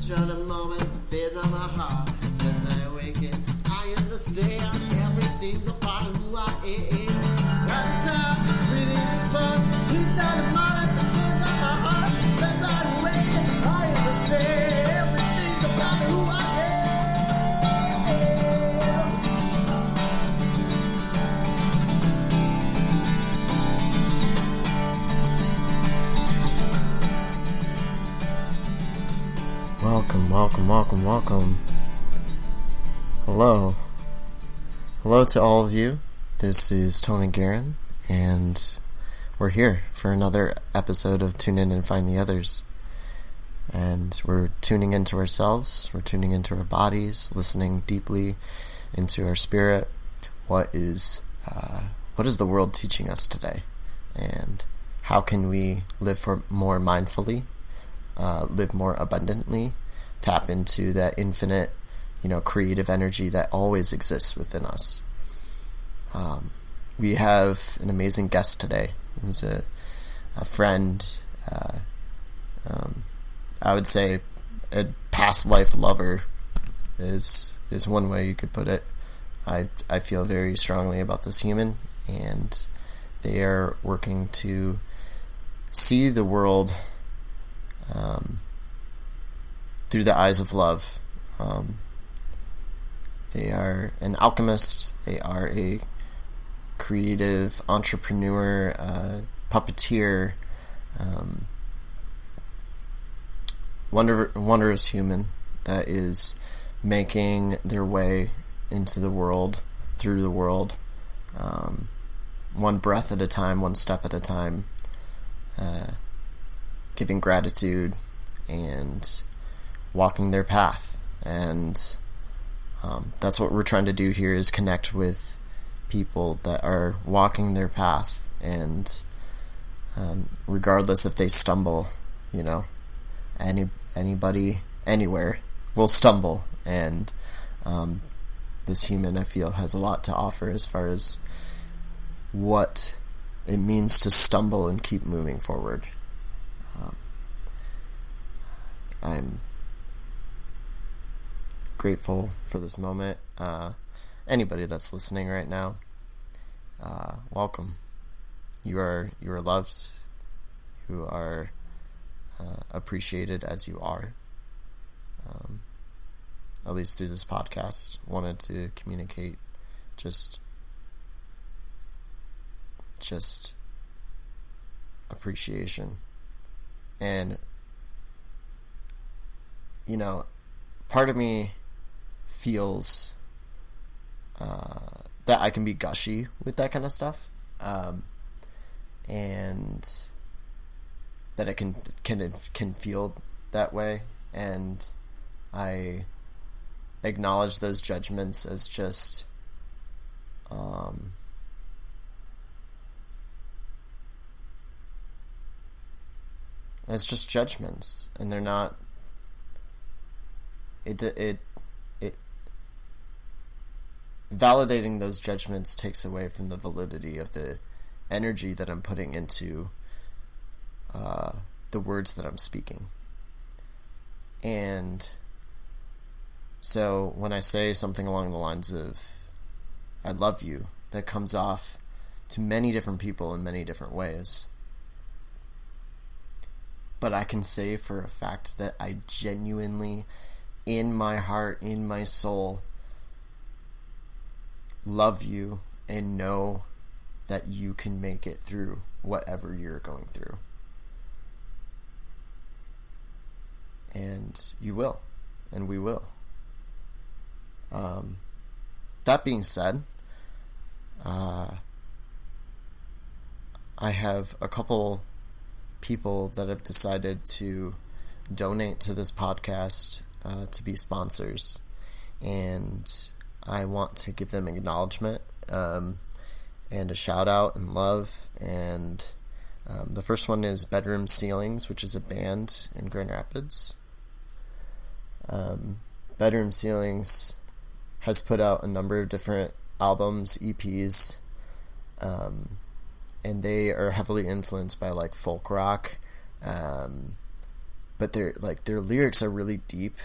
Just a moment, the fears of my heart says I awaken. I understand everything's a part of who I am. That's how breathing in fun. Each other moment, the fears of my heart says I awaken. I understand everything's a part of who I am. Welcome. Hello to all of you. This is Tony Guerin, and we're here for another episode of Tune In and Find the Others. And we're tuning into ourselves, we're tuning into our bodies, listening deeply into our spirit. What is the world teaching us today? And how can we live more mindfully, live more abundantly, tap into that infinite, creative energy that always exists within us. We have an amazing guest today. Who's a friend, I would say a past life lover is one way you could put it. I feel very strongly about this human, and they are working to see the world through the eyes of love. They are an alchemist. They are a creative entrepreneur, puppeteer, wondrous human that is making their way into the world, through the world, one breath at a time, one step at a time, giving gratitude and walking their path. And that's what we're trying to do here, is connect with people that are walking their path, and regardless if they stumble, anybody anywhere will stumble, and this human, I feel, has a lot to offer as far as what it means to stumble and keep moving forward. I'm grateful for this moment. Anybody that's listening right now, welcome. You are loved. You are appreciated as you are. At least through this podcast, wanted to communicate just appreciation. And part of me feels that I can be gushy with that kind of stuff, and that it can feel that way, and I acknowledge those judgments as just judgments, and they're not. It validating those judgments takes away from the validity of the energy that I'm putting into the words that I'm speaking. And so when I say something along the lines of I love you, that comes off to many different people in many different ways. But I can say for a fact that I genuinely, in my heart, in my soul, love you and know that you can make it through whatever you're going through. And you will, and we will. That being said, I have a couple people that have decided to donate to this podcast to be sponsors, and I want to give them acknowledgement and a shout out and love. And the first one is Bedroom Ceilings, which is a band in Grand Rapids. Bedroom Ceilings has put out a number of different albums, EPs, and they are heavily influenced by like folk rock, but their lyrics are really deep,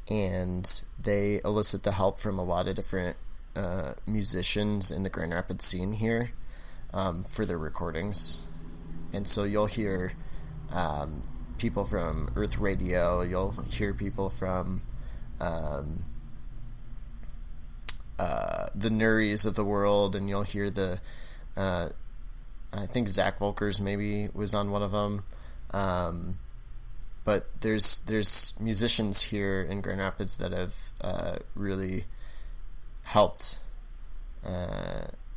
and they elicit the help from a lot of different musicians in the Grand Rapids scene here for their recordings. And so you'll hear people from Earth Radio, you'll hear people from the Nuries of the world, and you'll hear I think Zach Volkers maybe was on one of them. But there's musicians here in Grand Rapids that have really helped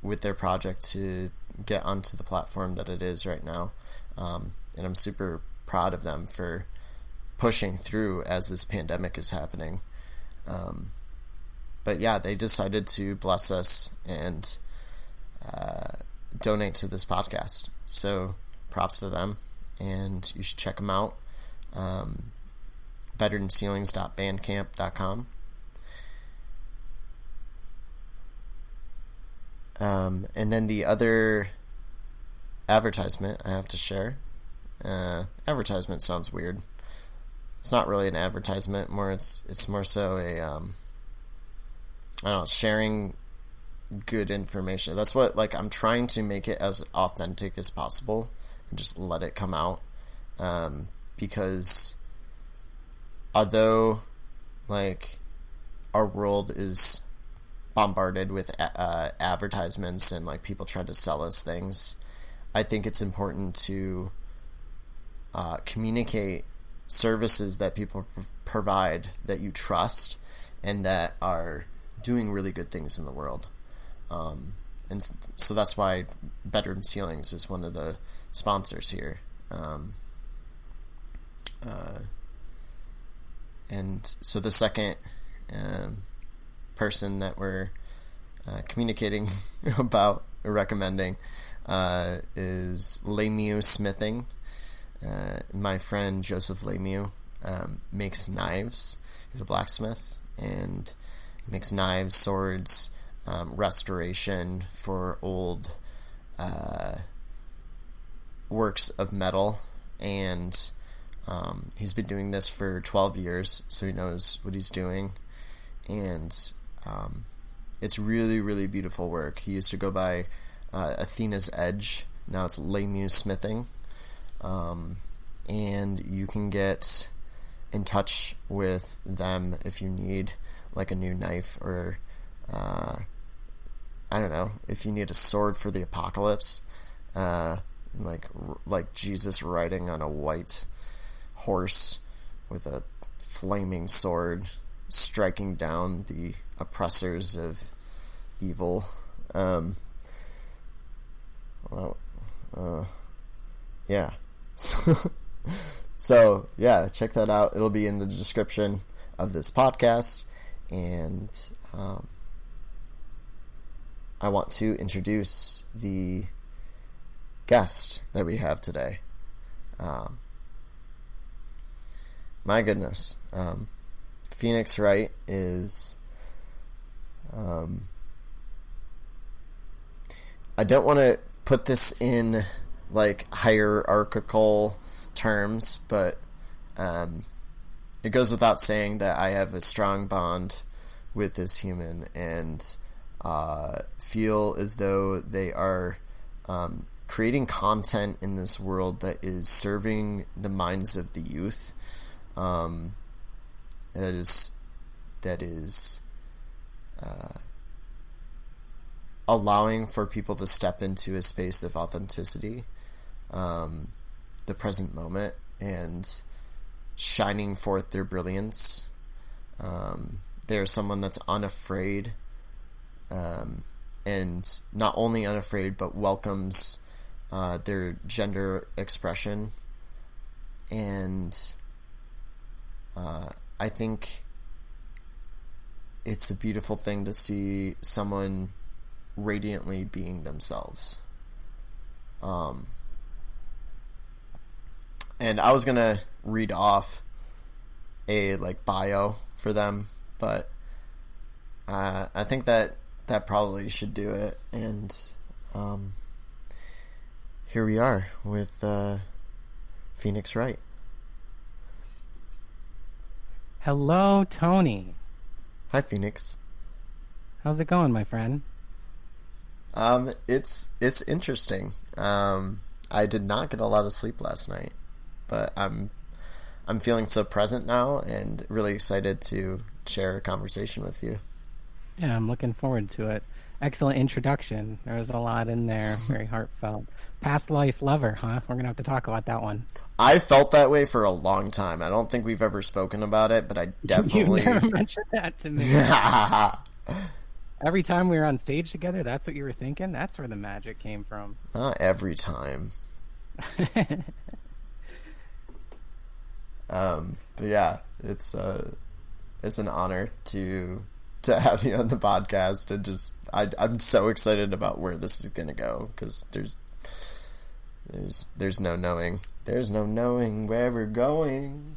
with their project to get onto the platform that it is right now. And I'm super proud of them for pushing through as this pandemic is happening. But yeah, they decided to bless us and donate to this podcast. So props to them, and you should check them out. betterthanceilings.bandcamp.com. And then the other advertisement I have to share. Advertisement sounds weird. It's not really an advertisement. It's more so a I don't know, sharing good information. That's what, like, I'm trying to make it as authentic as possible and just let it come out. Because although, like, our world is bombarded with advertisements and, like, people trying to sell us things, I think it's important to communicate services that people provide that you trust and that are doing really good things in the world. And so that's why Bedroom Ceilings is one of the sponsors here. And so the second person that we're communicating about or recommending is Lemieux Smithing. My friend Joseph Lemieux makes knives. He's a blacksmith, and he makes knives, swords, restoration for old works of metal, and he's been doing this for 12 years, so he knows what he's doing, and it's really, really beautiful work. He used to go by Athena's Edge. Now it's Lemieux Smithing, and you can get in touch with them if you need, like, a new knife, or I don't know, if you need a sword for the apocalypse, like Jesus riding on a white horse with a flaming sword, striking down the oppressors of evil. Yeah. So yeah, check that out. It'll be in the description of this podcast, and I want to introduce the guest that we have today. My goodness. Phoenix Wright is... I don't want to put this in, like, hierarchical terms, but it goes without saying that I have a strong bond with this human, and feel as though they are creating content in this world that is serving the minds of the youth, that is allowing for people to step into a space of authenticity, the present moment, and shining forth their brilliance. They're someone that's unafraid, and not only unafraid, but welcomes their gender expression. And I think it's a beautiful thing to see someone radiantly being themselves. And I was gonna read off a, like, bio for them, but I think that probably should do it. And here we are with Phoenix Wright. Hello, Tony. Hi, Phoenix. How's it going, my friend? It's interesting. I did not get a lot of sleep last night, but I'm feeling so present now and really excited to share a conversation with you. Yeah, I'm looking forward to it. Excellent introduction. There was a lot in there, very heartfelt. Past life lover, huh? We're gonna have to talk about that one. I felt that way for a long time. I don't think we've ever spoken about it, but I You definitely. never mentioned that to me. Every time we were on stage together, that's what you were thinking? That's where the magic came from. Not every time. But yeah, it's an honor to have you on the podcast, and I'm so excited about where this is gonna go, because there's no knowing where we're going.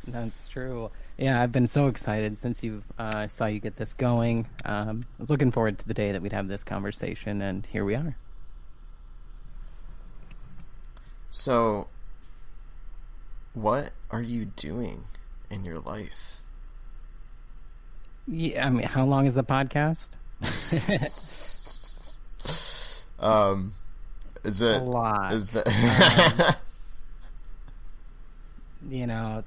That's true. Yeah, I've been so excited since I saw you get this going. I was looking forward to the day that we'd have this conversation, and here we are. So, what are you doing in your life? Yeah, I mean, how long is the podcast? Is it a lot? Is that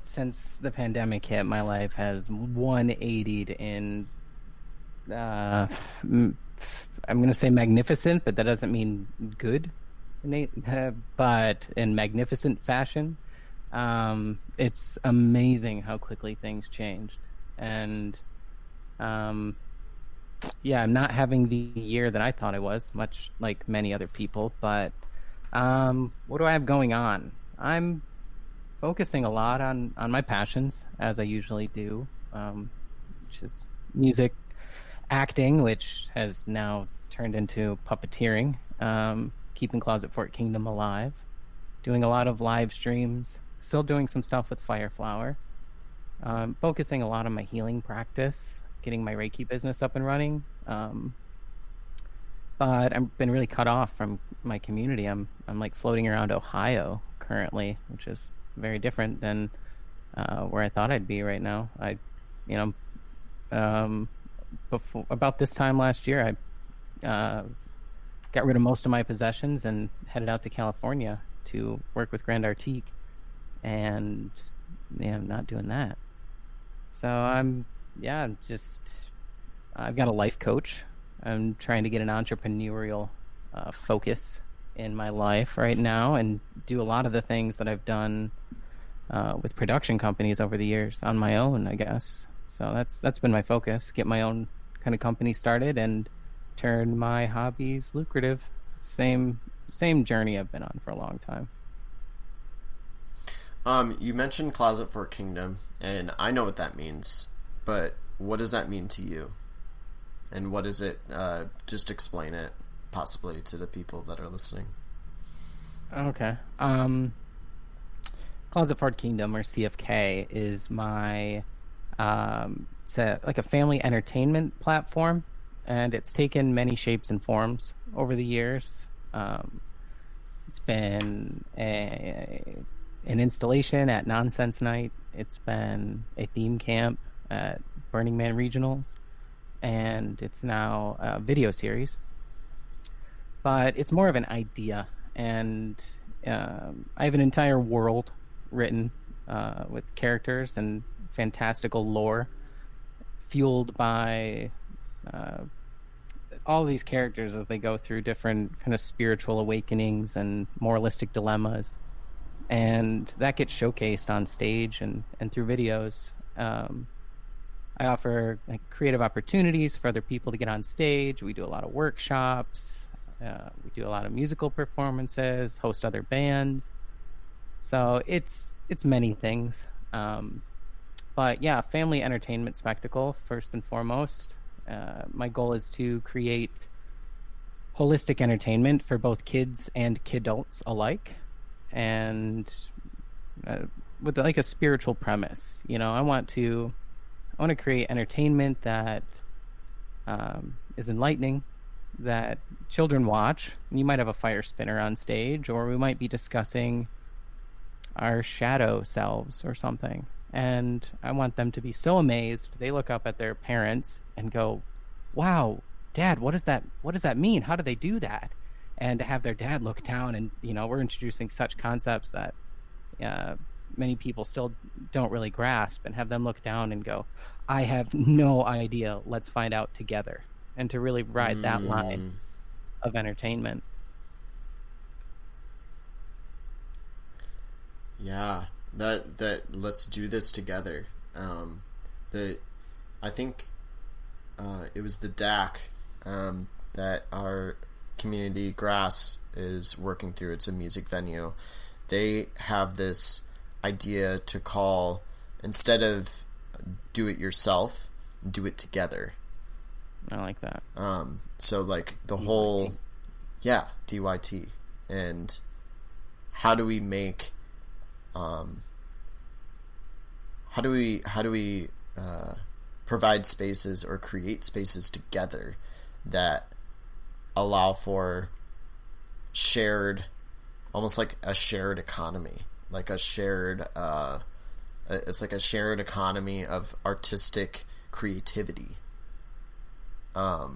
Since the pandemic hit, my life has 180'd in I'm going to say magnificent, but that doesn't mean good, but in magnificent fashion. It's amazing how quickly things changed, and yeah, I'm not having the year that I thought I was, much like many other people, but what do I have going on? I'm focusing a lot on my passions, as I usually do, which is music, acting, which has now turned into puppeteering, keeping Closet Fort Kingdom alive, doing a lot of live streams, still doing some stuff with Fireflower, focusing a lot on my healing practice, getting my Reiki business up and running. But I've been really cut off from my community. I'm like floating around Ohio currently, which is very different than where I thought I'd be right now. Before about this time last year, I got rid of most of my possessions and headed out to California to work with Grand Artique, and I'm not doing that. So I've got a life coach. I'm trying to get an entrepreneurial focus in my life right now, and do a lot of the things that I've done with production companies over the years on my own, I guess. So that's been my focus: get my own kind of company started and turn my hobbies lucrative. Same journey I've been on for a long time. You mentioned Closet Fort Kingdom, and I know what that means, but what does that mean to you? And what is it? Just explain it, possibly, to the people that are listening. Okay. Closet Fort Kingdom, or CFK, is my it's like a family entertainment platform, and it's taken many shapes and forms over the years. It's been an installation at Nonsense Night. It's been a theme camp at Burning Man Regionals, and it's now a video series. But it's more of an idea, and I have an entire world written with characters and fantastical lore, fueled by all of these characters as they go through different kind of spiritual awakenings and moralistic dilemmas, and that gets showcased on stage and through videos. I offer creative opportunities for other people to get on stage. We do a lot of workshops. We do a lot of musical performances, host other bands. So it's many things. But yeah, family entertainment spectacle, first and foremost. My goal is to create holistic entertainment for both kids and kidults alike, and with like a spiritual premise. I want to create entertainment that is enlightening, that children watch. You might have a fire spinner on stage, or we might be discussing our shadow selves or something. And I want them to be so amazed. They look up at their parents and go, wow, Dad, what does that mean? How do they do that? And to have their dad look down, and we're introducing such concepts that many people still don't really grasp, and have them look down and go, I have no idea, let's find out together. And to really ride that line of entertainment. Yeah, that let's do this together. I think it was the DAC that our community Grass is working through. It's a music venue. They have this idea to call, instead of do it yourself, do it together. I like that. So like the DYT. whole, yeah, DYT. And how do we make, how do we provide spaces or create spaces together that allow for shared, almost like a shared economy, like a shared, it's like a shared economy of artistic creativity. I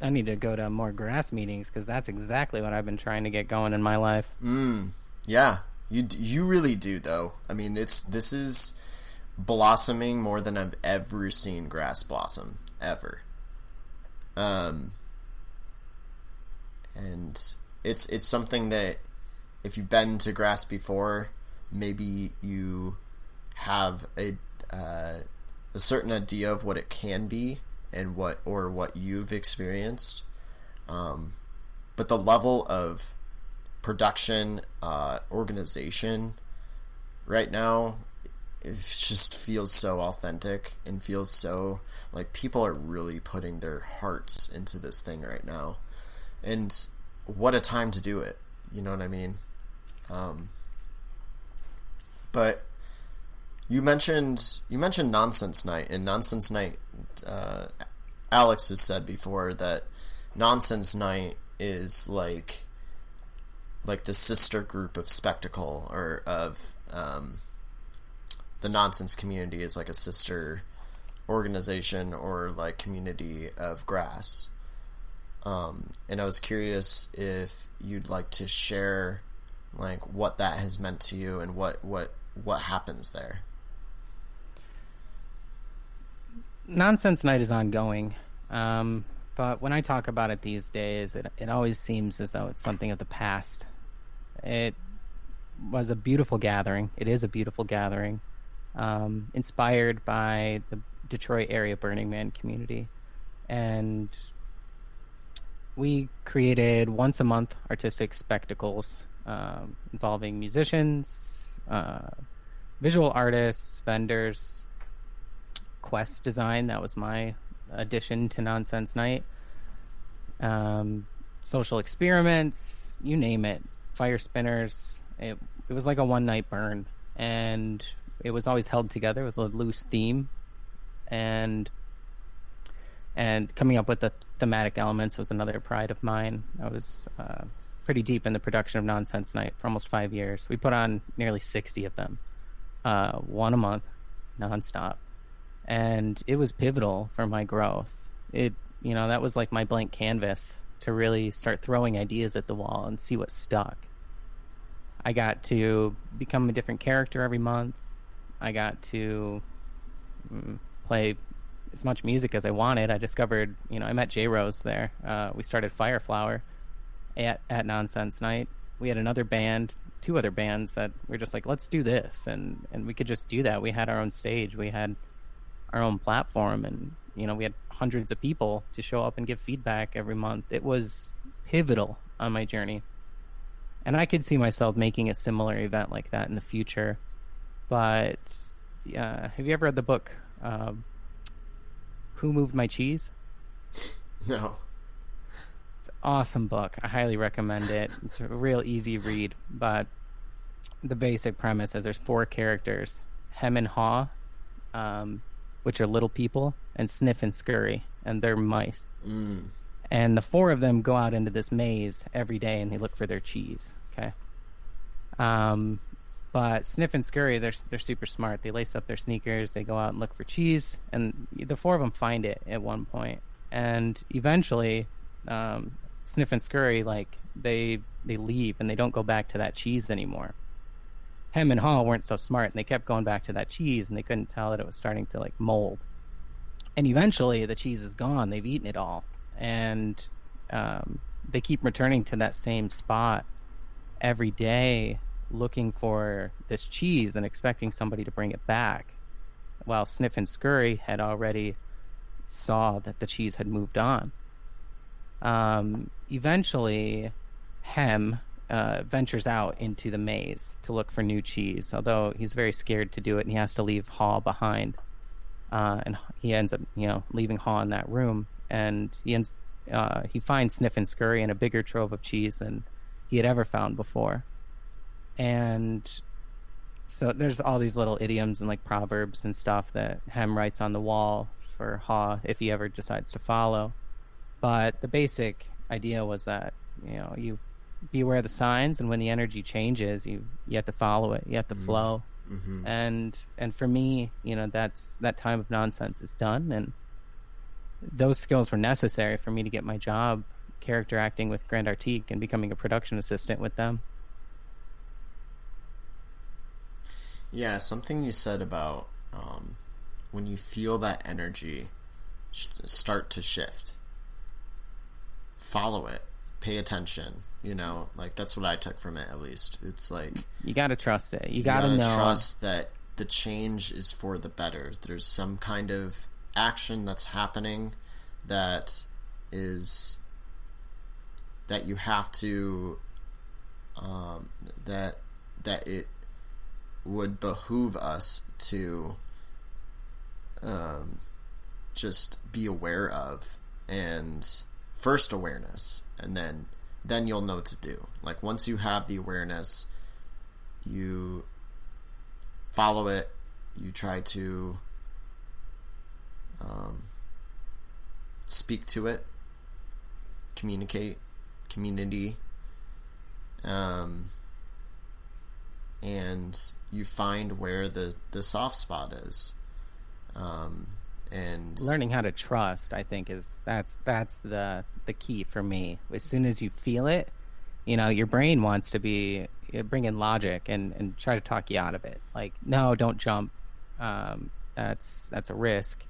need to go to more Grass meetings, because that's exactly what I've been trying to get going in my life. Yeah, you really do, though. I mean, this is blossoming more than I've ever seen grass blossom, ever. And it's something that, if you've been to grass before, maybe you have a certain idea of what it can be and what you've experienced. But the level of production, organization right now, it just feels so authentic and feels so like people are really putting their hearts into this thing right now. And what a time to do it. You know what I mean? But you mentioned Nonsense Night, and Nonsense Night, Alex has said before that Nonsense Night is like the sister group of Spectacle, or of the Nonsense community is like a sister organization or like community of Grass. And I was curious if you'd like to share like what that has meant to you and what happens there. Nonsense Night is ongoing, but when I talk about it these days, it always seems as though it's something of the past. It was a beautiful gathering. It is a beautiful gathering, inspired by the Detroit area Burning Man community. And we created once a month artistic spectacles involving musicians, visual artists, vendors, quest design. That was my addition to Nonsense Night. Social experiments, you name it. Fire spinners. It was like a one-night burn, and it was always held together with a loose theme, and coming up with the thematic elements was another pride of mine. I was pretty deep in the production of Nonsense Night for almost 5 years. We put on nearly 60 of them, one a month, nonstop, and it was pivotal for my growth. That was like my blank canvas to really start throwing ideas at the wall and see what stuck. I got to become a different character every month. I got to play as much music as I wanted. I discovered, I met J Rose there. We started Fireflower at Nonsense Night. We had another band, 2 other bands that were just like, let's do this. And we could just do that. We had our own stage. We had our own platform. And, we had hundreds of people to show up and give feedback every month. It was pivotal on my journey. And I could see myself making a similar event like that in the future. But have you ever read the book, Who Moved My Cheese? No. It's an awesome book. I highly recommend it. It's a real easy read. But the basic premise is there's 4 characters. Hem and Haw, which are little people, and Sniff and Scurry, and they're mice. And the 4 of them go out into this maze every day, and they look for their cheese. Okay. But Sniff and Scurry, they're super smart. They lace up their sneakers, they go out and look for cheese, and the four of them find it at one point. And eventually, Sniff and Scurry, like, they leave and they don't go back to that cheese anymore. Hem and Haw weren't so smart, and they kept going back to that cheese, and they couldn't tell that it was starting to, like, mold. And eventually, the cheese is gone. They've eaten it all. And they keep returning to that same spot every day, looking for this cheese and expecting somebody to bring it back, while Sniff and Scurry had already saw that the cheese had moved on. Eventually, Hem ventures out into the maze to look for new cheese, although he's very scared to do it, and he has to leave Haw behind. And he ends up, leaving Haw in that room, and he finds Sniff and Scurry in a bigger trove of cheese than he had ever found before. And so there's all these little idioms and, like, proverbs and stuff that Hem writes on the wall for Haw if he ever decides to follow. But the basic idea was that, you be aware of the signs, and when the energy changes, you have to follow it. You have to flow. Mm-hmm. And for me, that time of nonsense is done, and those skills were necessary for me to get my job character acting with Grand Artique and becoming a production assistant with them. Yeah, something you said about when you feel that energy start to shift, follow it, pay attention. Like, that's what I took from it, at least. It's like, you gotta trust it. You gotta know. Trust that the change is for the better. There's some kind of action that's happening that you have to that it would behoove us to just be aware of, and first awareness, and then you'll know what to do. Like, once you have the awareness, you follow it, you try to speak to it, communicate, community, and you find where the soft spot is. And learning how to trust, I think, that's the key for me. As soon as you feel it, your brain wants to bring in logic and try to talk you out of it. Like, no, don't jump. That's a risk.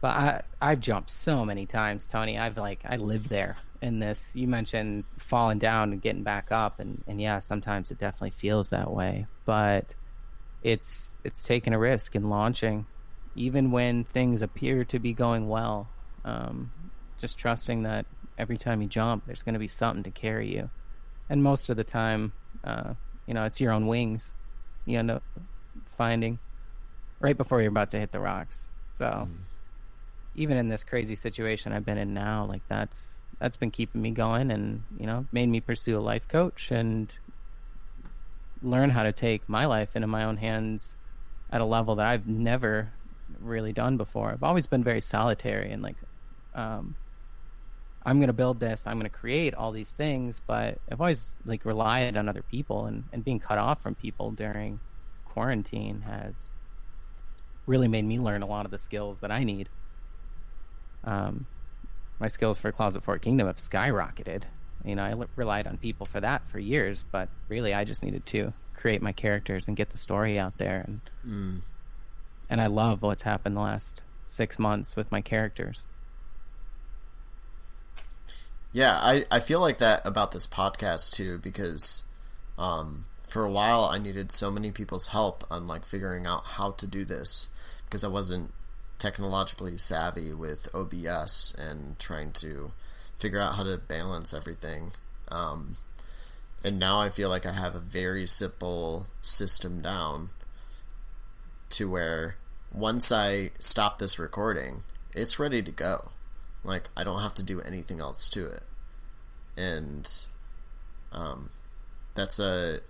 But I've jumped so many times, Tony. I lived there in this. You mentioned falling down and getting back up, and yeah, sometimes it definitely feels that way. But it's taking a risk and launching, even when things appear to be going well. Just trusting that every time you jump, there's going to be something to carry you. And most of the time, it's your own wings you end up finding right before you're about to hit the rocks. So even in this crazy situation I've been in now, like, that's been keeping me going, and made me pursue a life coach and learn how to take my life into my own hands at a level that I've never really done before. I've always been very solitary, and like, I'm going to build this, I'm going to create all these things, but I've always, like, relied on other people, and being cut off from people during quarantine has really made me learn a lot of the skills that I need. My skills for Closet Fort Kingdom have skyrocketed. I relied on people for that for years, but really I just needed to create my characters and get the story out there. And I love what's happened the last 6 months with my characters. Yeah, I feel like that about this podcast too, because for a while I needed so many people's help on, like, figuring out how to do this, because I wasn't technologically savvy with OBS and trying to figure out how to balance everything. And now I feel like I have a very simple system down to where once I stop this recording, it's ready to go. Like, I don't have to do anything else to it. And it's a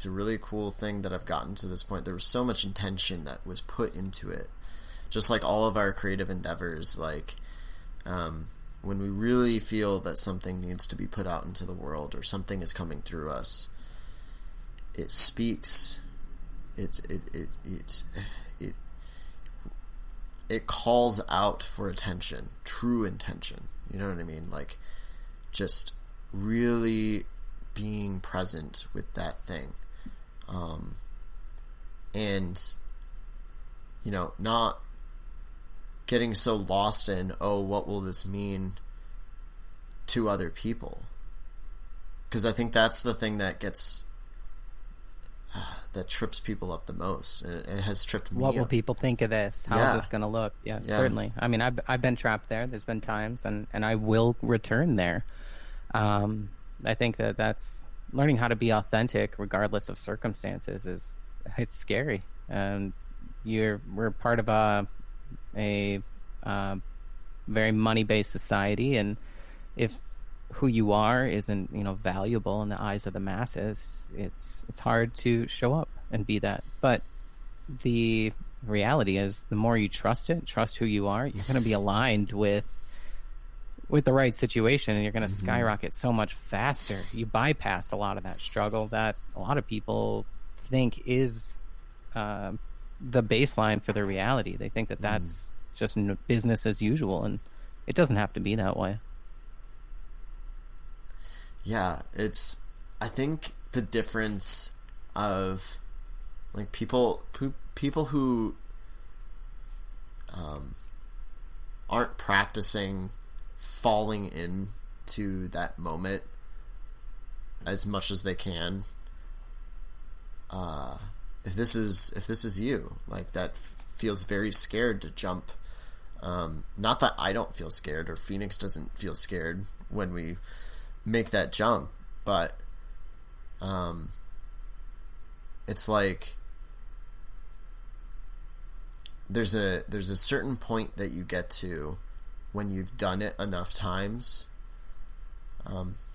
really cool thing that I've gotten to this point. There was so much intention that was put into it. Just like all of our creative endeavors, like, when we really feel that something needs to be put out into the world, or something is coming through us, it speaks, it it calls out for attention, true intention. You know what I mean? Like, just really being present with that thing. And, you know, not getting so lost in, oh, what will this mean to other people? Because I think that's the thing that gets that trips people up the most. It has tripped me What will up. people think of this? How's this going to look? Yeah, certainly. I mean, I've been trapped there. There's been times, and I will return there. I think that's learning how to be authentic regardless of circumstances it's scary. And we're part of a very money-based society, and if who you are isn't, you know, valuable in the eyes of the masses, it's hard to show up and be that. But the reality is, the more you trust who you are, you're going to be aligned with the right situation, and you're going to skyrocket so much faster. You bypass a lot of that struggle that a lot of people think is the baseline for their reality. They think that that's just business as usual, and it doesn't have to be that way. Yeah, I think the difference of, like, people who aren't practicing falling into that moment as much as they can. If this is you, like, that feels very scared to jump. Not that I don't feel scared, or Phoenix doesn't feel scared when we make that jump, but it's like there's a certain point that you get to when you've done it enough times.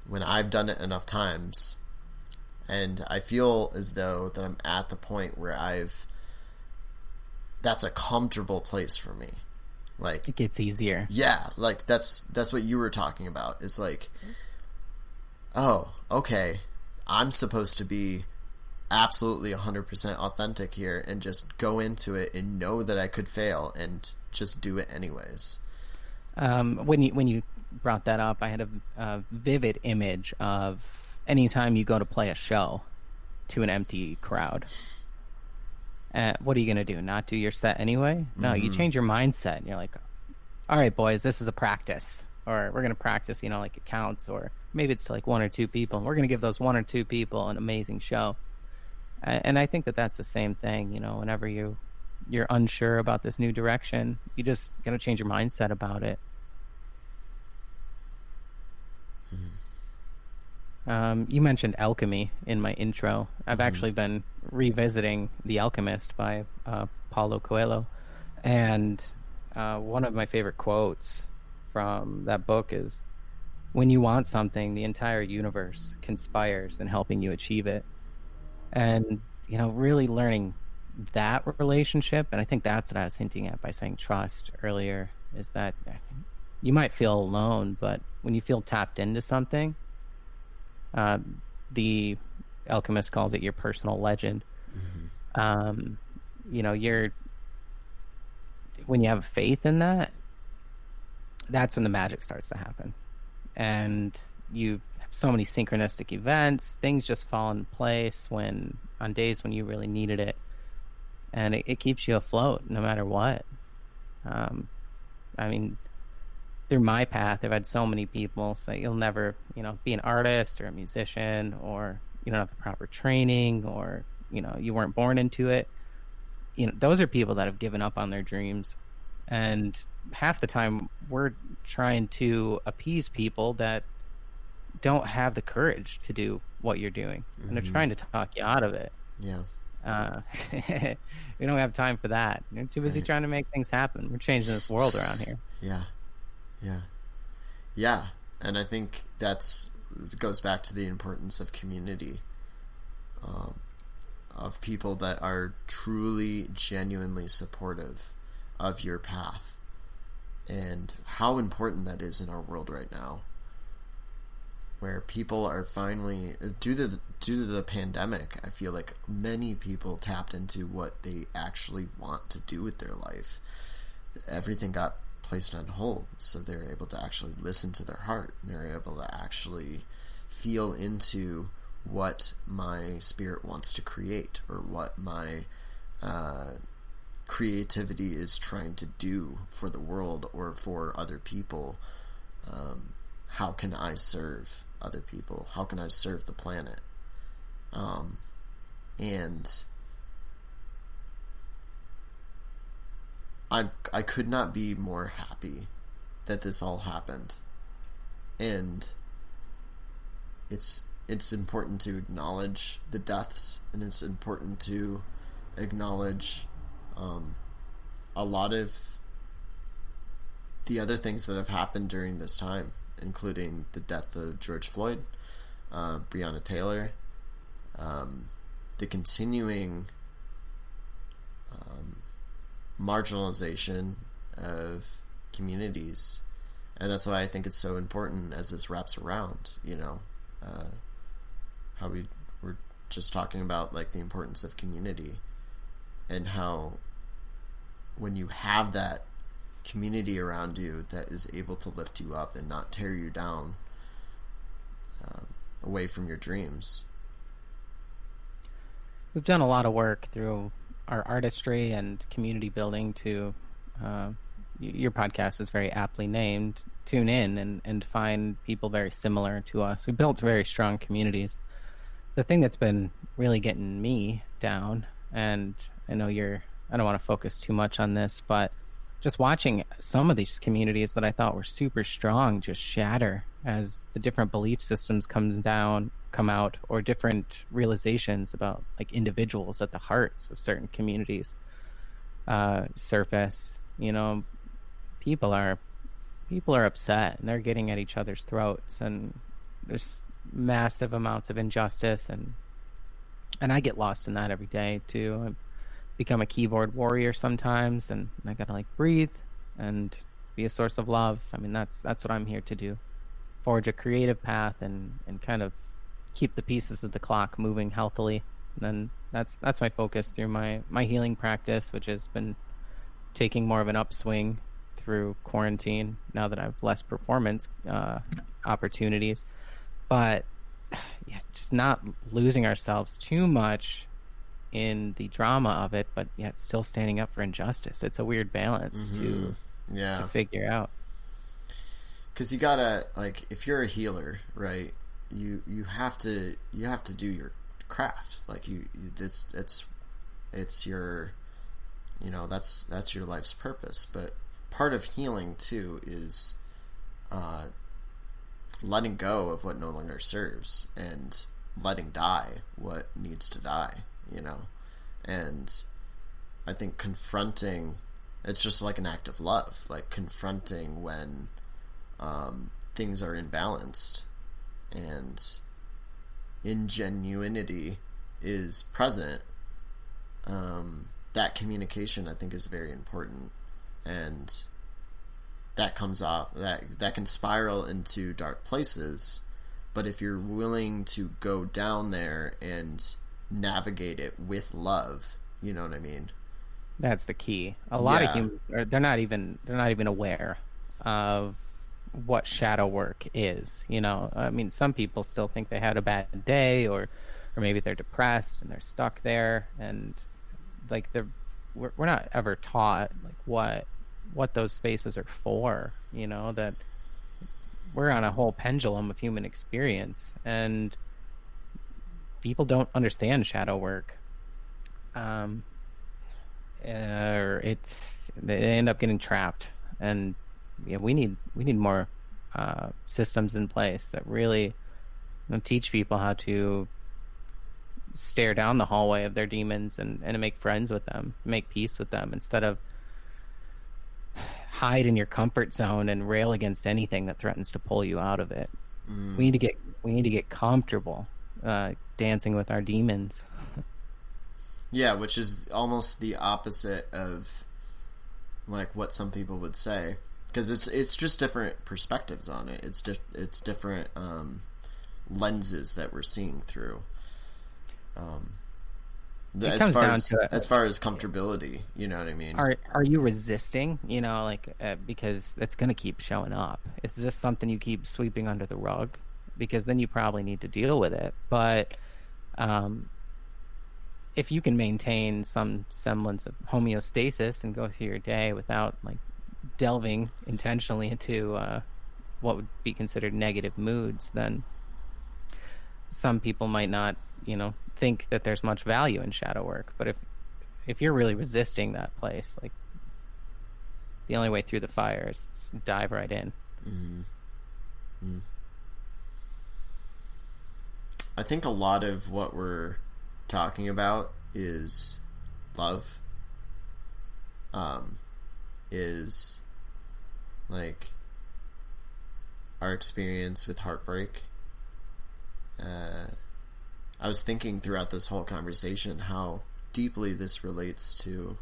When I've done it enough times, and I feel as though that I'm at the point where that's a comfortable place for me. Like, it gets easier. Yeah, like that's what you were talking about. It's like, oh, okay, I'm supposed to be absolutely 100% authentic here and just go into it and know that I could fail and just do it anyways. When you brought that up, I had a vivid image of anytime you go to play a show to an empty crowd. What are you going to do? Not do your set anyway? No, you change your mindset. And you're like, all right, boys, this is a practice. Or we're going to practice, you know, like it counts. Or maybe it's to like one or two people. And we're going to give those one or two people an amazing show. And I think that that's the same thing, you know, whenever you're unsure about this new direction, you just got to change your mindset about it. You mentioned alchemy in my intro. I've actually been revisiting The Alchemist by Paulo Coelho. And one of my favorite quotes from that book is, when you want something, the entire universe conspires in helping you achieve it. And, you know, really learning that relationship, and I think that's what I was hinting at by saying trust earlier, is that you might feel alone, but when you feel tapped into something, the Alchemist calls it your personal legend. You know, when you have faith in that, that's when the magic starts to happen. And you have so many synchronistic events, things just fall in place on days when you really needed it. And it keeps you afloat no matter what. I mean, through my path, I've had so many people say, you'll never, you know, be an artist or a musician, or you don't have the proper training, or, you know, you weren't born into it. You know, those are people that have given up on their dreams. And half the time we're trying to appease people that don't have the courage to do what you're doing. And they're trying to talk you out of it. Yeah. We don't have time for that. You're too busy trying to make things happen. We're changing this world around here. Yeah. And I think it goes back to the importance of community, of people that are truly, genuinely supportive of your path, and how important that is in our world right now, where people are finally, due to the pandemic, I feel like many people tapped into what they actually want to do with their life. Everything got placed on hold, so they're able to actually listen to their heart, and they're able to actually feel into what my spirit wants to create, or what my creativity is trying to do for the world or for other people. How can I serve other people? How can I serve the planet? And I could not be more happy that this all happened. And it's important to acknowledge the deaths, and it's important to acknowledge a lot of the other things that have happened during this time, including the death of George Floyd, Breonna Taylor, the continuing marginalization of communities. And that's why I think it's so important as this wraps around, how we were just talking about, like, the importance of community, and how when you have that community around you that is able to lift you up and not tear you down away from your dreams. We've done a lot of work through our artistry and community building to, your podcast was very aptly named, tune in and find people very similar to us. We built very strong communities. The thing that's been really getting me down, and I know I don't want to focus too much on this, but just watching some of these communities that I thought were super strong just shatter as the different belief systems come out, or different realizations about, like, individuals at the hearts of certain communities surface. People are upset, and they're getting at each other's throats, and there's massive amounts of injustice, and I get lost in that every day too. I become a keyboard warrior sometimes, and I gotta, like, breathe and be a source of love. I mean, that's what I'm here to do. Forge a creative path and kind of keep the pieces of the clock moving healthily. And then that's my focus through my healing practice, which has been taking more of an upswing through quarantine now that I have less performance opportunities. But yeah, just not losing ourselves too much in the drama of it, but yet still standing up for injustice. It's a weird balance to figure out. Because you gotta, like, if you're a healer, right, you have to do your craft. Like, it's your, that's your life's purpose. But part of healing too is letting go of what no longer serves, and letting die what needs to die, and I think confronting, it's just like an act of love, like confronting when things are imbalanced, and ingenuity is present. That communication, I think, is very important, and that comes off, that can spiral into dark places, but if you're willing to go down there and navigate it with love, you know what I mean? That's the key. A lot of humans they're not even aware of what shadow work is. I mean, some people still think they had a bad day, or maybe they're depressed and they're stuck there, and like we're not ever taught, like, what those spaces are for. That we're on a whole pendulum of human experience, and people don't understand shadow work. They end up getting trapped, and we need more systems in place that really teach people how to stare down the hallway of their demons and to make friends with them, make peace with them, instead of hide in your comfort zone and rail against anything that threatens to pull you out of it. We need to get comfortable dancing with our demons. Yeah, which is almost the opposite of, like, what some people would say, because it's just different perspectives on it. It's different lenses that we're seeing through. It comes down to as far as comfortability, you know what I mean? Are you resisting? Because it's going to keep showing up. It's just something you keep sweeping under the rug, because then you probably need to deal with it. But if you can maintain some semblance of homeostasis and go through your day without like delving intentionally into what would be considered negative moods, then some people might not, think that there's much value in shadow work. But if you're really resisting that place, like, the only way through the fire is just dive right in. Mm-hmm. Mm. I think a lot of what we're talking about is love. Is like our experience with heartbreak. I was thinking throughout this whole conversation how deeply this relates to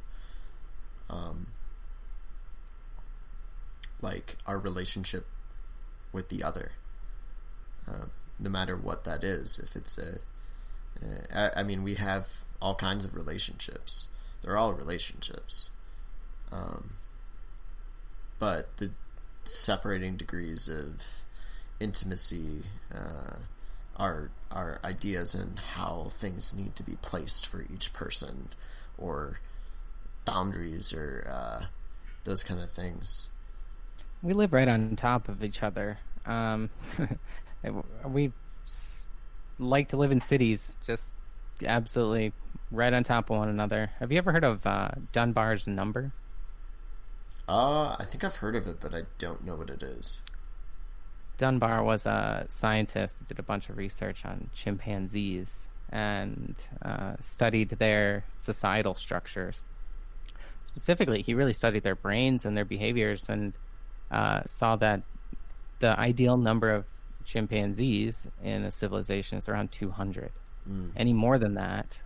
like our relationship with the other, no matter what that is. If it's I mean, we have all kinds of relationships. They're all relationships. But the separating degrees of intimacy, our ideas and how things need to be placed for each person, or boundaries, or those kind of things. We live right on top of each other. We like to live in cities, just absolutely right on top of one another. Have you ever heard of Dunbar's number? I think I've heard of it, but I don't know what it is. Dunbar was a scientist that did a bunch of research on chimpanzees and studied their societal structures. Specifically, he really studied their brains and their behaviors, and saw that the ideal number of chimpanzees in a civilization is around 200. Any more than that,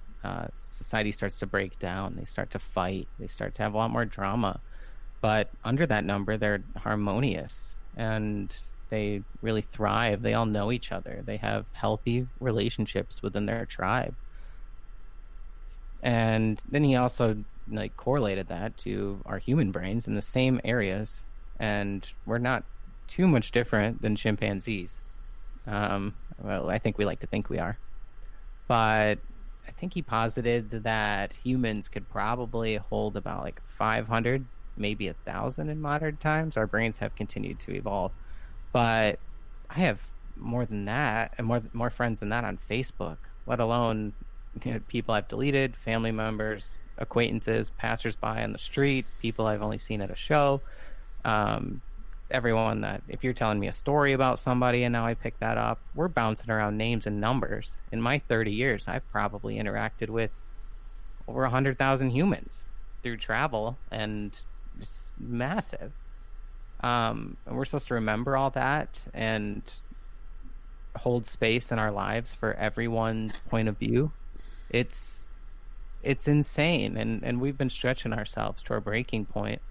society starts to break down. They start to fight. They start to have a lot more drama. But under that number, they're harmonious and they really thrive. They all know each other. They have healthy relationships within their tribe. And then he also correlated that to our human brains in the same areas, and we're not too much different than chimpanzees. Well, I think we like to think we are. But I think he posited that humans could probably hold about 500, maybe 1,000 in modern times. Our brains have continued to evolve. But I have more than that, and more friends than that on Facebook, let alone people I've deleted, family members, acquaintances, passersby on the street, people I've only seen at a show. Everyone that, if you're telling me a story about somebody and now I pick that up, we're bouncing around names and numbers. In my 30 years, I've probably interacted with over 100,000 humans through travel, and it's massive. And we're supposed to remember all that and hold space in our lives for everyone's point of view. It's insane, and we've been stretching ourselves to our breaking point.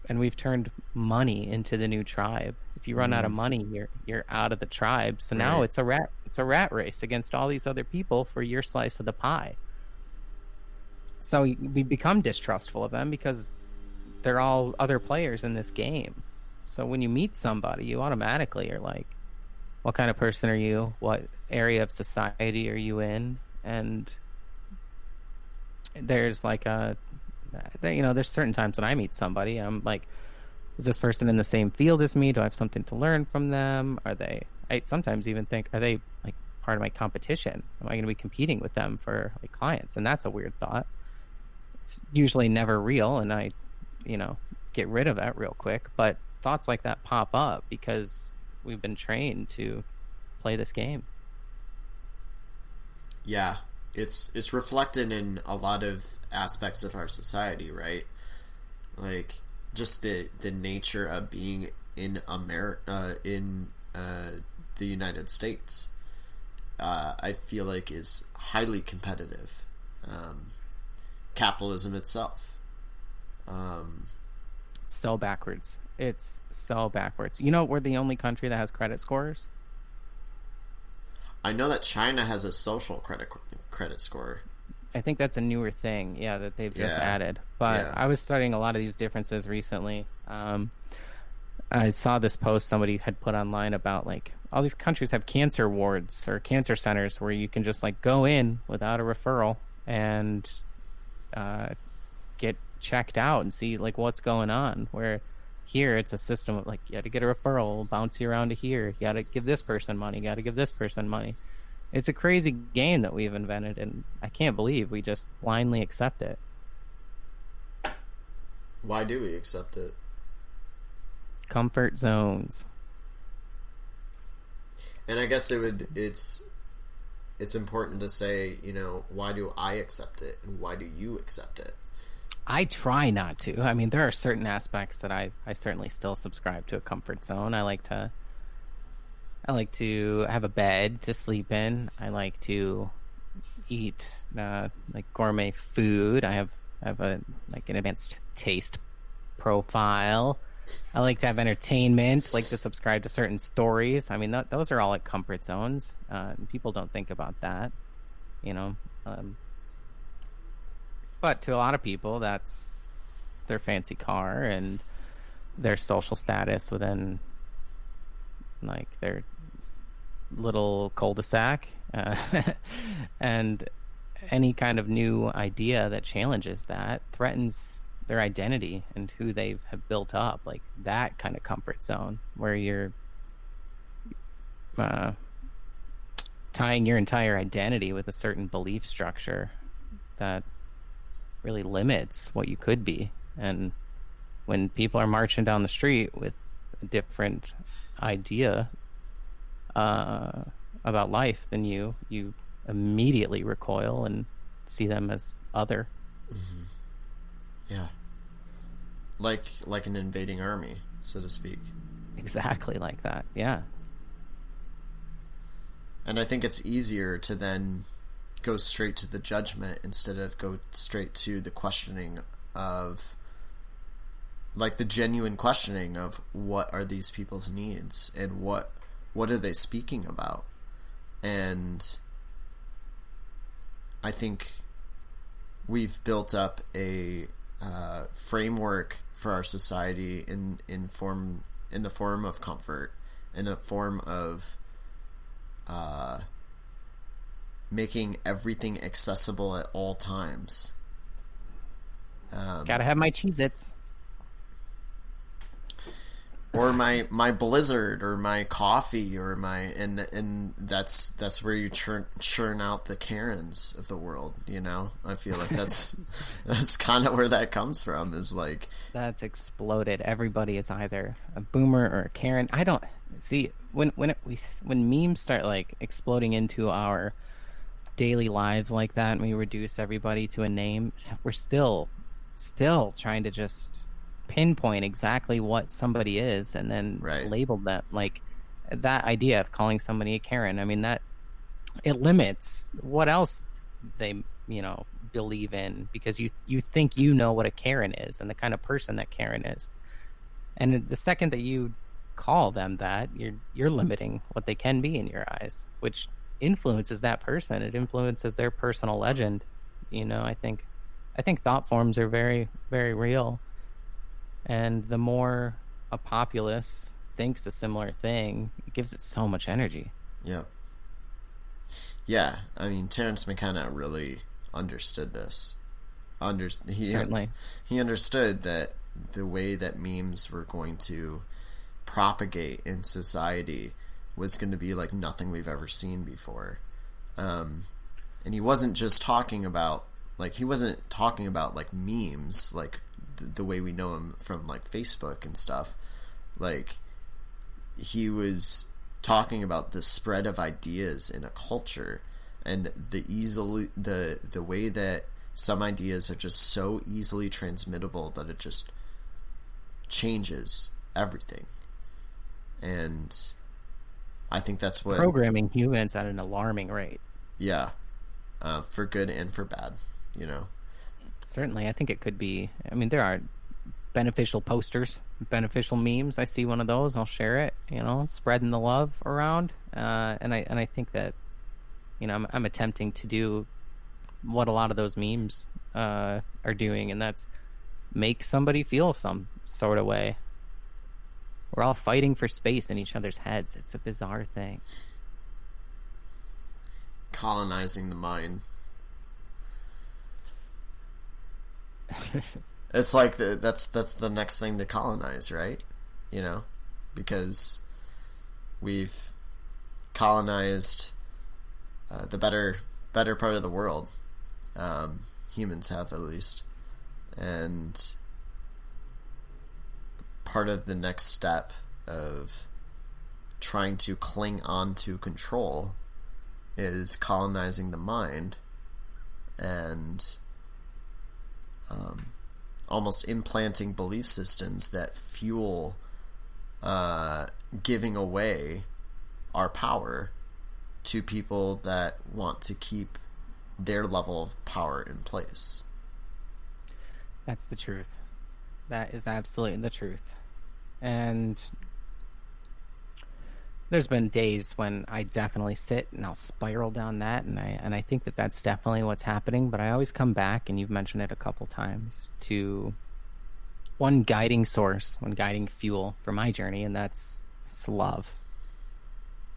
And we've turned money into the new tribe. If you run out of money, you're out of the tribe. So now it's a rat race against all these other people for your slice of the pie. So we become distrustful of them because they're all other players in this game. So when you meet somebody, you automatically are like, what kind of person are you? What area of society are you in? And there's there's certain times when I meet somebody, I'm like, is this person in the same field as me? Do I have something to learn from them? I sometimes even think, are they part of my competition? Am I going to be competing with them for clients? And that's a weird thought. It's usually never real, and I get rid of that real quick. But thoughts like that pop up because we've been trained to play this game. Yeah, it's reflected in a lot of aspects of our society, right? Just the nature of being in America, in the United States, I feel is highly competitive. Capitalism itself. So backwards. It's so backwards. We're the only country that has credit scores. I know that China has a social credit score. I think that's a newer thing, yeah, that they've just added. But Yeah. I was studying a lot of these differences recently. I saw this post somebody had put online about like all these countries have cancer wards or cancer centers where you can just like go in without a referral and get checked out and see like what's going on. Where here it's a system of like you got to get a referral, we'll bounce you around to here. You got to give this person money. You got to give this person money. It's a crazy game that we've invented, and I can't believe we just blindly accept it. Why do we accept it? Comfort zones. And I guess it's important to say, you know, why do I accept it and why do you accept it? I try not to. I mean, there are certain aspects that I certainly still subscribe to a comfort zone. I like to have a bed to sleep in. I like to eat like gourmet food. I have a like an advanced taste profile. I like to have entertainment, like to subscribe to certain stories. I mean, those are all like comfort zones. People don't think about that, you know. But to a lot of people, that's their fancy car and their social status within like their little cul-de-sac. And any kind of new idea that challenges that threatens their identity and who they have built up, like that kind of comfort zone where you're tying your entire identity with a certain belief structure that really limits what you could be. And when people are marching down the street with a different idea about life than you immediately recoil and see them as other. Mm-hmm. Yeah. Like an invading army, so to speak. Exactly like that, yeah. And I think it's easier to then go straight to the judgment instead of go straight to the questioning of, like, the genuine questioning of what are these people's needs and what are they speaking about. And I think we've built up a framework for our society in the form of comfort, in a form of making everything accessible at all times. Gotta have my Cheez-Its. Or my Blizzard, or my coffee, or my and that's where you churn out the Karens of the world. You know, I feel like that's kind of where that comes from. Is like that's exploded. Everybody is either a boomer or a Karen. I don't see when memes start like exploding into our daily lives like that, and we reduce everybody to a name. We're still trying to just pinpoint exactly what somebody is and then label them. Like that idea of calling somebody a Karen, I mean, that it limits what else they believe in, because you think you know what a Karen is and the kind of person that Karen is, and the second that you call them that, you're limiting what they can be in your eyes, which influences that person. It influences their personal legend. I think thought forms are very, very real. And the more a populace thinks a similar thing, it gives it so much energy. Yep. Yeah, I mean, Terrence McKenna really understood this. Certainly. He understood that the way that memes were going to propagate in society was going to be like nothing we've ever seen before. And he wasn't just talking about like memes, like the way we know him from like Facebook and stuff. Like, he was talking about the spread of ideas in a culture, and the way that some ideas are just so easily transmittable that it just changes everything. And I think that's what programming humans at an alarming rate. Yeah, for good and for bad, Certainly, I think it could be. I mean, there are beneficial posters, beneficial memes. I see one of those, I'll share it. Spreading the love around, and I think that I'm attempting to do what a lot of those memes are doing, and that's make somebody feel some sort of way. We're all fighting for space in each other's heads. It's a bizarre thing. Colonizing the mind. It's like that's the next thing to colonize, right? Because we've colonized the better part of the world. Humans have, at least. And part of the next step of trying to cling on to control is colonizing the mind and almost implanting belief systems that fuel giving away our power to people that want to keep their level of power in place. That's the truth. That is absolutely the truth. And there's been days when I definitely sit and I'll spiral down that, and I think that that's definitely what's happening, but I always come back, and you've mentioned it a couple times, to one guiding source, one guiding fuel for my journey, and it's love.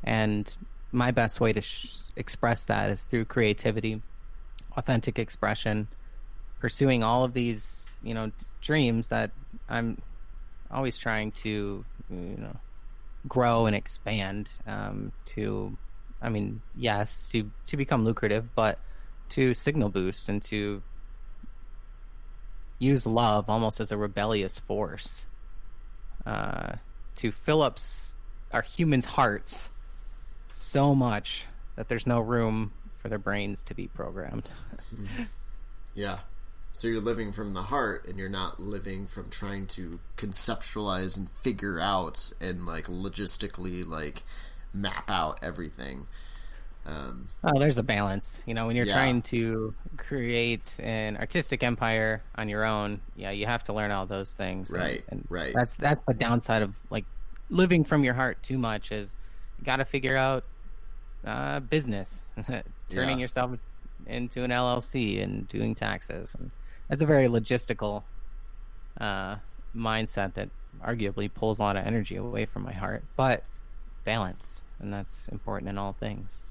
And my best way to express that is through creativity, authentic expression, pursuing all of these, dreams that I'm always trying to, grow and expand, to become lucrative, but to signal boost and to use love almost as a rebellious force, to fill up our humans' hearts so much that there's no room for their brains to be programmed. Yeah. So you're living from the heart, and you're not living from trying to conceptualize and figure out and logistically map out everything. There's a balance. When you're trying to create an artistic empire on your own, you have to learn all those things. Right. And right. That's the downside of living from your heart too much. Is you got to figure out business, turning yourself into an LLC and doing taxes. And that's a very logistical mindset that arguably pulls a lot of energy away from my heart. But balance, and that's important in all things.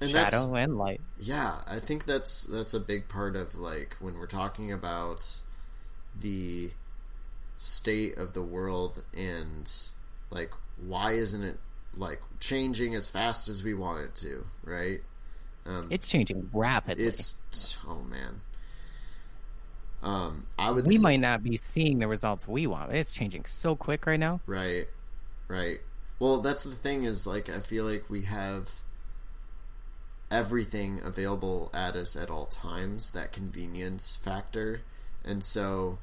And shadow and light. Yeah, I think that's a big part of when we're talking about the state of the world and why isn't it changing as fast as we want it to, right? It's changing rapidly. Oh man. We might not be seeing the results we want. It's changing so quick right now. Right. Well, that's the thing is I feel like we have everything available at us at all times, that convenience factor, and so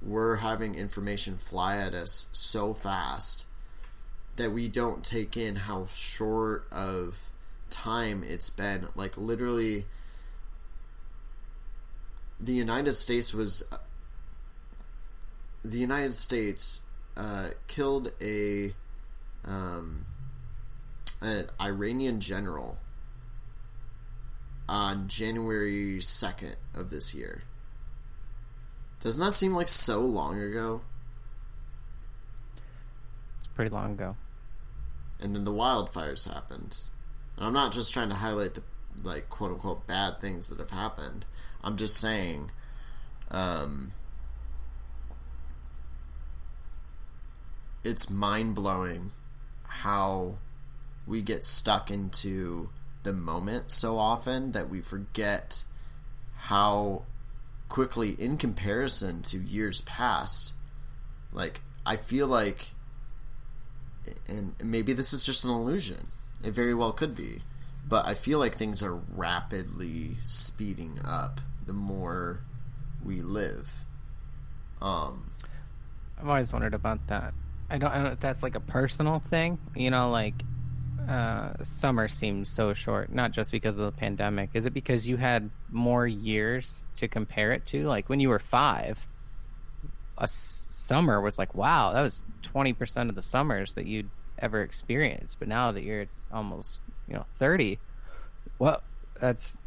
we're having information fly at us so fast that we don't take in how short of time it's been. Literally, the United States killed an Iranian general on January 2nd of this year. Doesn't that seem so long ago? It's pretty long ago. And then the wildfires happened. And I'm not just trying to highlight the quote unquote bad things that have happened. I'm just saying it's mind-blowing how we get stuck into the moment so often that we forget how quickly, in comparison to years past, I feel and maybe this is just an illusion, it very well could be, but I feel things are rapidly speeding up the more we live. I've always wondered about that. I don't know if that's a personal thing. Summer seems so short, not just because of the pandemic. Is it because you had more years to compare it to? When you were 5, a summer was wow, that was 20% of the summers that you'd ever experienced. But now that you're almost 30, Well, that's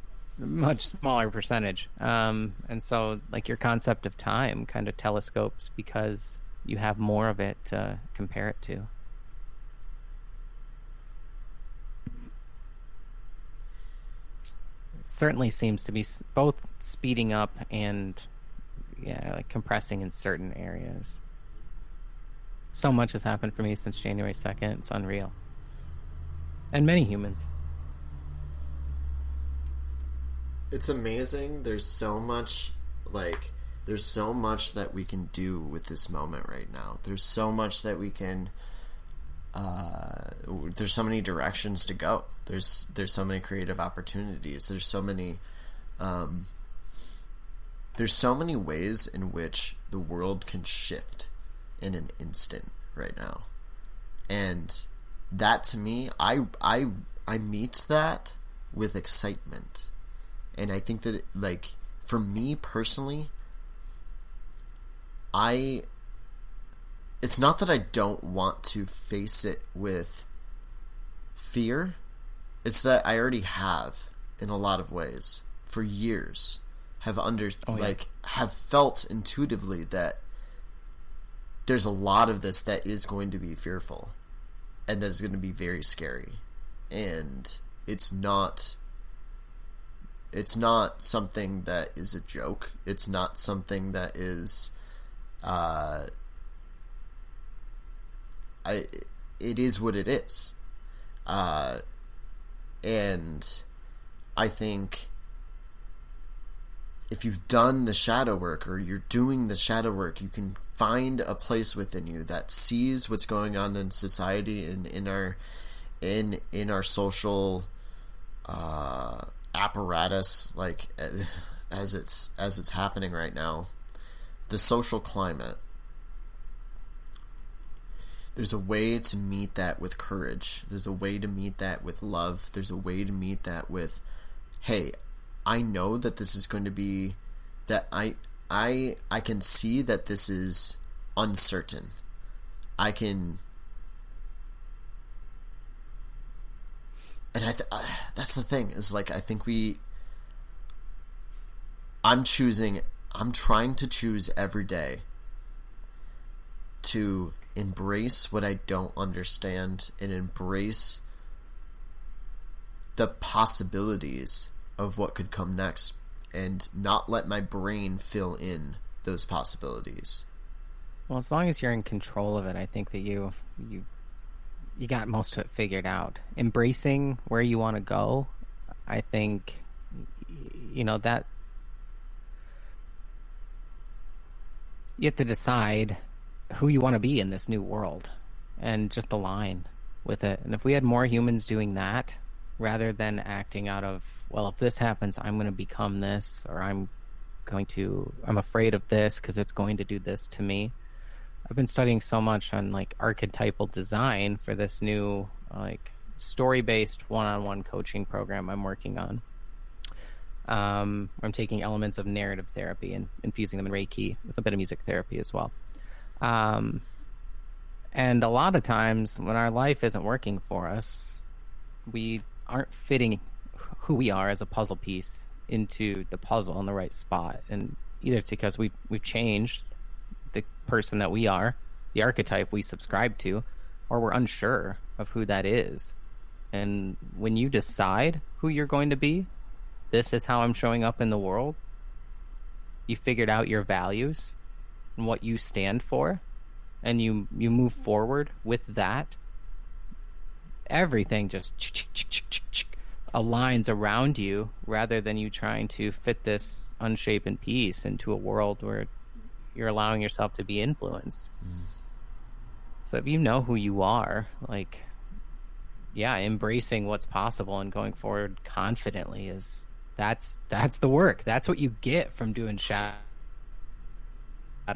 a much smaller percentage. And so, like, your concept of time kind of telescopes because you have more of it to compare it to. It certainly seems to be both speeding up and, yeah, like compressing in certain areas. So much has happened for me since January 2nd. It's unreal. And many humans. It's amazing. There's so much that we can do with this moment right now. There's so much that we can there's so many directions to go. There's so many creative opportunities. There's so many ways in which the world can shift in an instant right now. And that, to me, I meet that with excitement. And I think that, like, for me personally, it's not that I don't want to face it with fear. It's that I already have, in a lot of ways, for years, have felt intuitively that there's a lot of this that is going to be fearful and that's going to be very scary. And it's not something that is a joke. It's not something that is it is what it is. And I think if you've done the shadow work or you're doing the shadow work, you can find a place within you that sees what's going on in society and in our social apparatus, like as it's happening right now, the social climate. There's a way to meet that with courage. There's a way to meet that with love. There's a way to meet that with, hey, I know that this is going to be, that I can see that this is uncertain. I can, and that's the thing, is like, I think I'm trying to choose every day to embrace what I don't understand and embrace the possibilities of what could come next and not let my brain fill in those possibilities. Well, as long as you're in control of it, I think that you got most of it figured out. Embracing where you want to go, I think, that you have to decide who you want to be in this new world and just align with it. And if we had more humans doing that rather than acting out of, well, if this happens, I'm going to become this, or I'm afraid of this because it's going to do this to me. I've been studying so much on like archetypal design for this new like story-based one-on-one coaching program I'm working on. I'm taking elements of narrative therapy and infusing them in Reiki with a bit of music therapy as well. And a lot of times when our life isn't working for us, we aren't fitting who we are as a puzzle piece into the puzzle in the right spot. And either it's because we've changed the person that we are, the archetype we subscribe to, or we're unsure of who that is. And when you decide who you're going to be, this is how I'm showing up in the world, you figured out your values and what you stand for, and you move forward with that, everything just aligns around you rather than you trying to fit this unshapen piece into a world where you're allowing yourself to be influenced. So if you know who you are, like, yeah, embracing what's possible and going forward confidently that's the work. That's what you get from doing shadow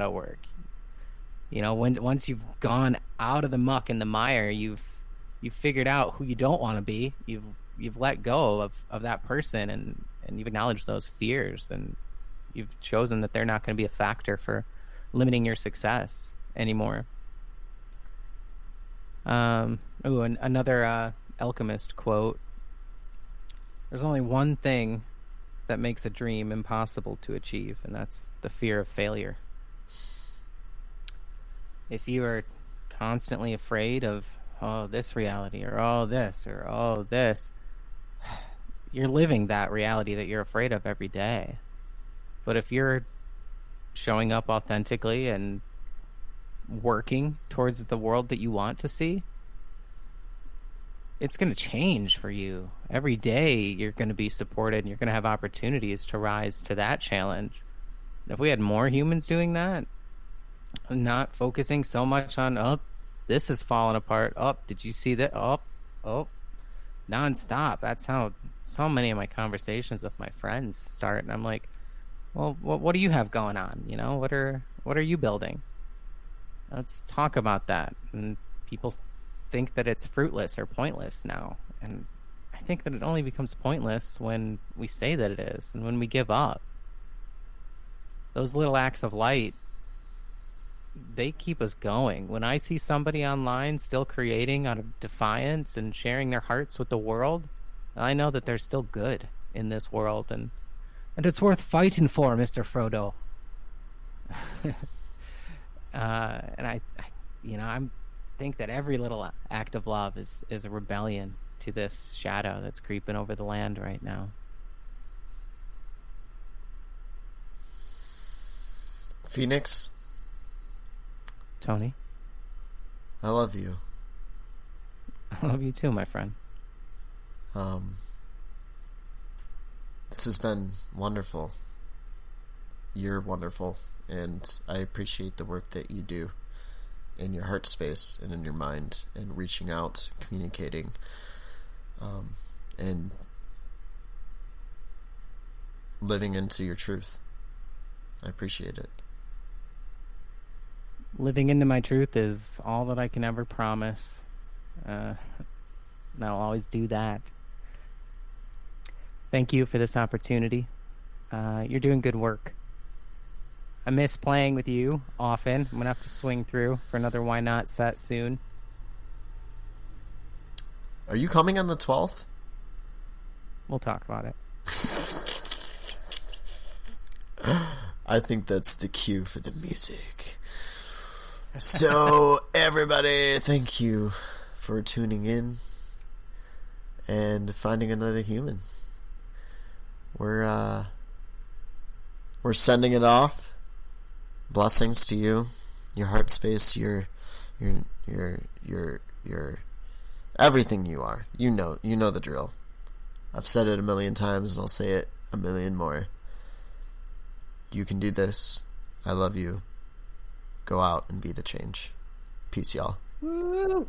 work. Once you've gone out of the muck and the mire, you've figured out who you don't want to be. You've let go of that person and you've acknowledged those fears, and you've chosen that they're not going to be a factor for limiting your success anymore. Another alchemist quote, There's only one thing that makes a dream impossible to achieve, and that's the fear of failure. If you are constantly afraid of, oh, this reality, or oh, this, or oh, this, you're living that reality that you're afraid of every day. But if you're showing up authentically and working towards the world that you want to see, it's going to change for you. Every day you're going to be supported and you're going to have opportunities to rise to that challenge. If we had more humans doing that, not focusing so much on, oh, this is falling apart. Oh, did you see that? Oh, nonstop. That's how so many of my conversations with my friends start. And I'm like, well, what do you have going on? You know, what are you building? Let's talk about that. And people think that it's fruitless or pointless now. And I think that it only becomes pointless when we say that it is and when we give up. Those little acts of light, they keep us going. When I see somebody online still creating out of defiance and sharing their hearts with the world, I know that they're still good in this world, and it's worth fighting for, Mr. Frodo. And I think that every little act of love is a rebellion to this shadow that's creeping over the land right now. Phoenix, Tony, I love you. I love you too, my friend. This has been wonderful. You're wonderful, and I appreciate the work that you do in your heart space and in your mind, and reaching out, communicating, and living into your truth. I appreciate it. Living into my truth is all that I can ever promise. And I'll always do that. Thank you for this opportunity. You're doing good work. I miss playing with you often. I'm going to have to swing through for another Why Not set soon. Are you coming on the 12th? We'll talk about it. I think that's the cue for the music. So, everybody, thank you for tuning in and finding another human. We're sending it off. Blessings to you, your heart space, your everything you are. You know the drill. I've said it a million times, and I'll say it a million more. You can do this. I love you. Go out and be the change. Peace, y'all. Woo!